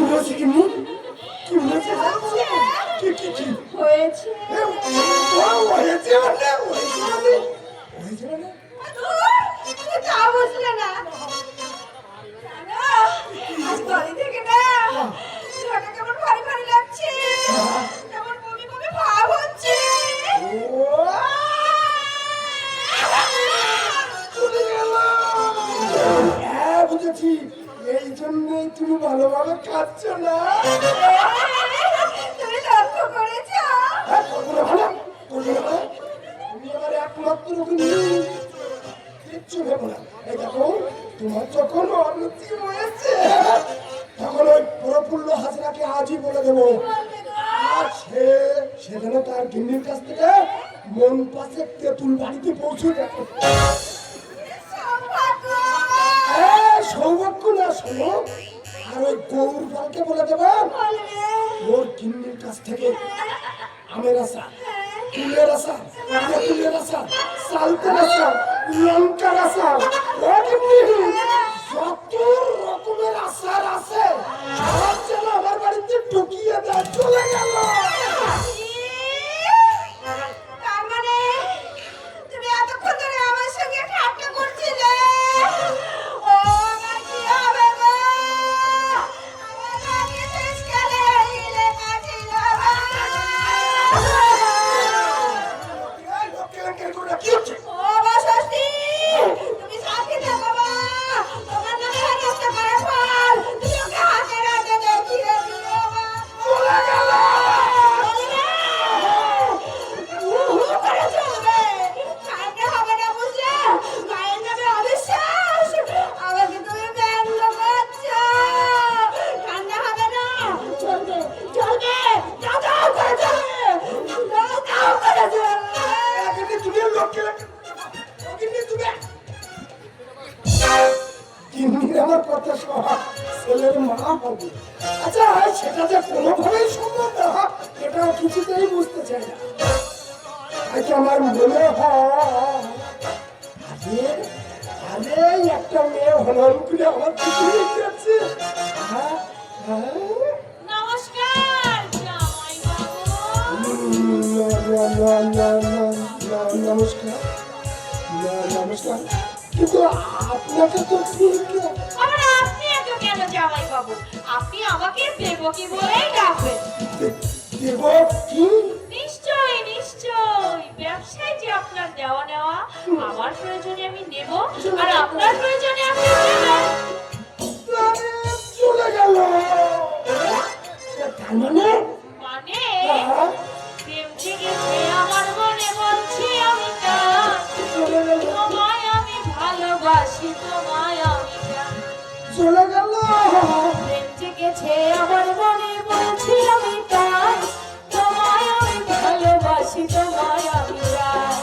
হয়েছে কি মুখ কি হয়েছে কি কি কি হয়েছে হয়েছে মানে হয়েছে মানে তা বুঝলে না জানো, আজ বাড়ি থেকে না দেহটা কেমন ভারী ভারী লাগছে, কেমন বমি বমি ভাব হচ্ছে। হ্যাঁ বুঝেছি, এই জন্যই তুমি ভালোভাবে খাচ্ছ না। তুমি লক্ষ্য করেছো? হ্যাঁ, করবো না ভালো, করবো না ভালো। তুমি আমার একমাত্র কিচ্ছু ভেবো না। এই দেখো, তোমার যখন অরুচি হয়েছে তখন ওই প্রফুল্ল হাজরাকে আজই বলে দেবো, আর সে যেন তার গিন্নির কাছ থেকে মন পাশে তেঁতুল বাড়িতে পৌঁছে দেখো। সৌভাগ্য না, শোনো, আর ওই গৌর পালকে বলে দেবো ওর গিন্নির কাছ থেকে আমের আশা, ফুলের আশা, তেঁতুলের আশা, সালতের আশা, লঙ্কার আশা, যত রকমের আশার আছে সব যেন আমার বাড়িতে ঢুকিয়ে দেয়। চলে গেল। তার মানে তুমি এতক্ষণ ধরে আমার সঙ্গে ঠাট্টা করছিলে? ও আমার কি হবে গো? আমার লাগে শেষকালে হিলে কাটিল কি হচ্ছে? ও বাসস্তি, তুমি সাথে থাকো বাবা, তোমার নামে হেনস্থা করে ফল তুমি ওকে হাতে রাখে দেখিয়ে দিও বাবা। চলে গেল। আমার কথা শোনা, ছেলের মা হবে। আচ্ছা, সেটা যে কোনোভাবেই সম্ভব না, এটাও কিছুতেই বুঝতে চাই না। আচ্ছা, আমার মনে হয় আরে একটা মেয়ে হলন করে আমার পিছনে যাচ্ছে। নমস্কার জামাই বাবু। নমস্কার, নমস্কার, কিন্তু আপনাকে তো ঠিক আবার আপনি এত কেন জামাই বাবু? আপনি আমাকে দেবকী বলেই ডাকবেন। দেব কি? নিশ্চয়ই নিশ্চয়ই, ব্যবসায় যে আপনার দেওয়া নেওয়া, আমার প্রয়োজনে আমি নেব আর আপনার প্রয়োজনে আপনি নেবেন। চলে গেল। তার মানে মানে প্রেম জেগেছে আমার মনে, বলছি আমি চাই তোমায় আমি ভালোবাসি, তোমায় আমি চাই। চলে গেল। প্রেম জেগেছে আমার মনে, বলছি আমি চাই তোমায় আমি ভালোবাসি, তোমায় আমি চাই।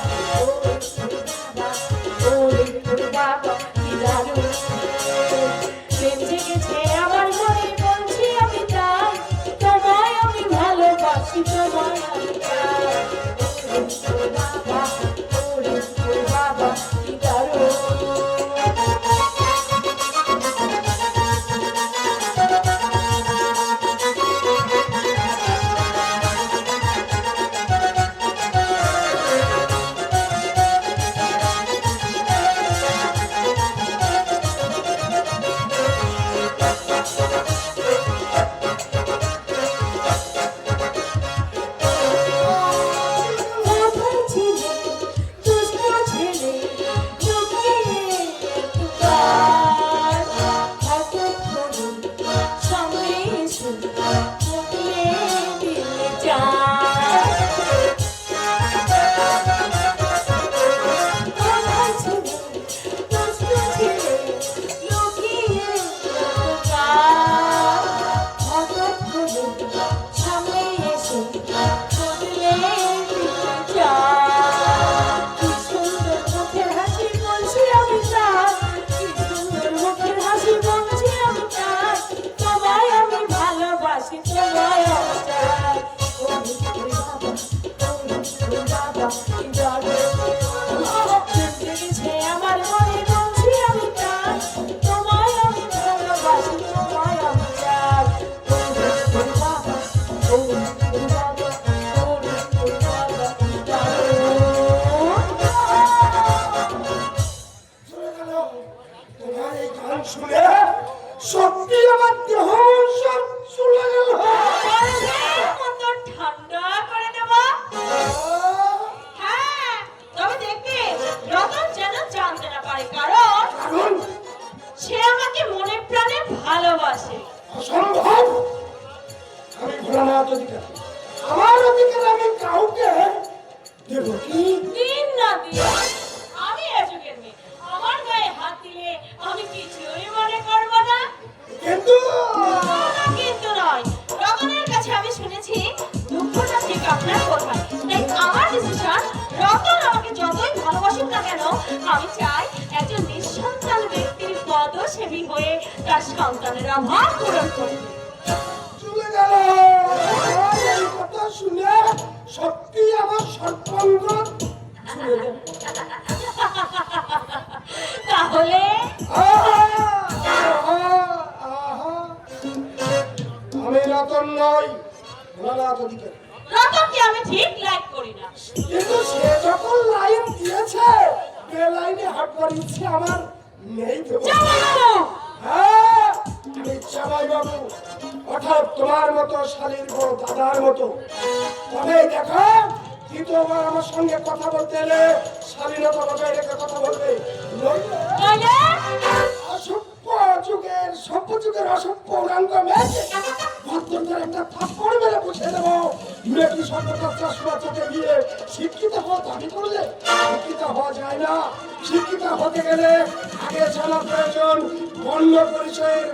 বাবা কি দারুণ, প্রেম জেগেছে আমার মনে, বলছি আমি চাই তোমায় আমি ভালোবাসি, তোমায় আমি চাই। বাবা বাবা কি দারুণ। সত্যি আমার দেহ সব চলে গেল। মতো ঠান্ডা করে দেব। হ্যাঁ, তবে দেখবে রতন যেন জানতে না পারে, কারণ কারণ সে আমাকে মনে প্রাণে ভালোবাসে। অসম্ভব। আমি ভোলানাথ অধিকারী, আমার অধিকার আমি কাউকে দেব কি? দিন না দিন আমি এ যুগের মেয়ে, আমার গায়ে হাত দিলে আমি কিছুই মনে করব না। কিন্তু কিন্তু নয়, রতনের কাছে আমি শুনেছি দুঃখটা ঠিক আপনার কোথায়। তাই আমার ডিসিশন, রতন আমাকে যতই ভালোবাসুক না কেন, আমি চাই একজন নিঃসন্তান ব্যক্তির পদসেবী হয়ে তার সন্তানের অভাব পূরণ করতে। চলে গেল। এই কথা শুনে সত্যি আমার সর্বাঙ্গ ছুঁয়ে গেল। তাহলে আমি রতন নই, ভোলানাথ অধিকারী। রতনকে আমি ঠিক লাইক করি না। কিন্তু সে যখন লাইন দিয়েছে, বেলাইনে হাঁটবার ইচ্ছে আমার নেই দেব। জামাইবাবু! হ্যাঁ, আমি জামাইবাবু, অর্থাৎ তোমার মতো শালীর বড় দাদার মতো। তবে দেখো, দ্বিতীয়বার আমার সঙ্গে কথা বলতে এলে শালীনতা বজায় রেখে কথা বলবে। নইলে অসভ্য যুগের, সভ্য যুগের অসভ্য উড়াঙ্গ মেয়েকে ভদ্রতার একটা থাপ্পড় মেরে বুঝিয়ে দেবো। মেয়েটি সভ্যতার চশমা চোখে দিয়ে শিক্ষিত হওয়া দাবি করলে শিক্ষিত হওয়া যায় না। শিক্ষিত হতে গেলে আগে জানা প্রয়োজন বর্ণ পরিচয়ের